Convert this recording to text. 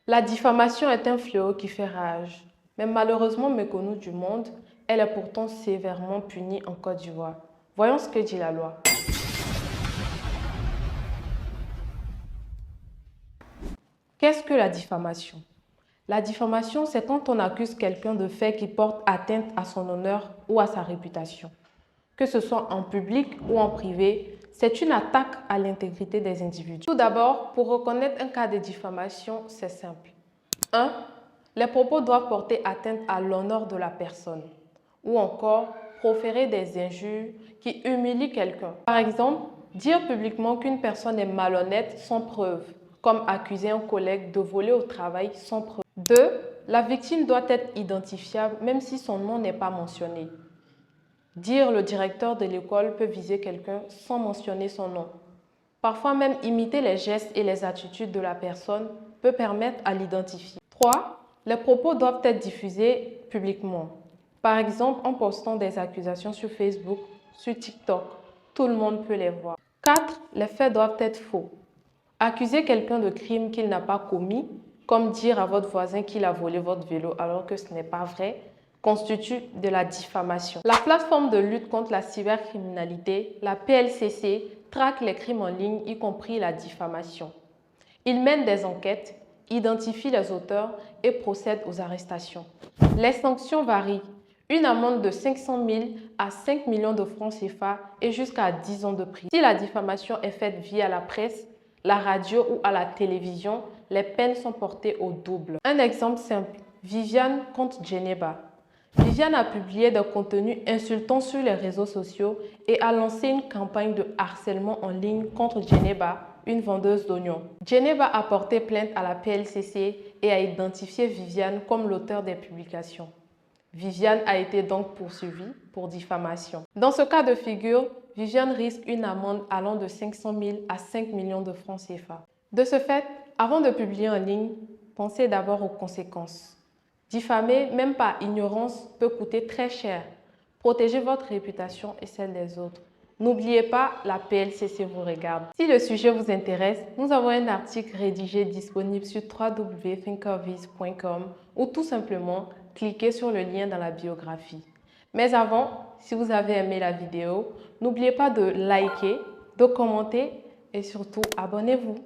La diffamation est un fléau qui fait rage, mais malheureusement méconnue du monde, elle est pourtant sévèrement punie en Côte d'Ivoire. Voyons ce que dit la loi. Qu'est-ce que la diffamation? La diffamation, c'est quand on accuse quelqu'un de faits qui portent atteinte à son honneur ou à sa réputation. Que ce soit en public ou en privé, c'est une attaque à l'intégrité des individus. Tout d'abord, pour reconnaître un cas de diffamation, c'est simple. 1. Les propos doivent porter atteinte à l'honneur de la personne ou encore proférer des injures qui humilient quelqu'un. Par exemple, dire publiquement qu'une personne est malhonnête sans preuve, comme accuser un collègue de voler au travail sans preuve. 2. La victime doit être identifiable même si son nom n'est pas mentionné. Dire le directeur de l'école peut viser quelqu'un sans mentionner son nom. Parfois même imiter les gestes et les attitudes de la personne peut permettre à l'identifier. 3. Les propos doivent être diffusés publiquement. Par exemple, en postant des accusations sur Facebook, sur TikTok. Tout le monde peut les voir. 4. Les faits doivent être faux. Accuser quelqu'un de crime qu'il n'a pas commis, comme dire à votre voisin qu'il a volé votre vélo alors que ce n'est pas vrai, constitue de la diffamation. La plateforme de lutte contre la cybercriminalité, la PLCC, traque les crimes en ligne, y compris la diffamation. Il mène des enquêtes, identifie les auteurs et procède aux arrestations. Les sanctions varient. Une amende de 500 000 à 5 millions de francs CFA et jusqu'à 10 ans de prison. Si la diffamation est faite via la presse, la radio ou à la télévision, les peines sont portées au double. Un exemple simple, Viviane contre Djeneba. Viviane a publié des contenus insultants sur les réseaux sociaux et a lancé une campagne de harcèlement en ligne contre Djeneba, une vendeuse d'oignons. Djeneba a porté plainte à la PLCC et a identifié Viviane comme l'auteur des publications. Viviane a été donc poursuivie pour diffamation. Dans ce cas de figure, Viviane risque une amende allant de 500 000 à 5 millions de francs CFA. De ce fait, avant de publier en ligne, pensez d'abord aux conséquences. Diffamer, même par ignorance, peut coûter très cher. Protégez votre réputation et celle des autres. N'oubliez pas, la PLCC vous regarde. Si le sujet vous intéresse, nous avons un article rédigé disponible sur www.thinkerviz.com ou tout simplement cliquez sur le lien dans la biographie. Mais avant, si vous avez aimé la vidéo, n'oubliez pas de liker, de commenter et surtout abonnez-vous.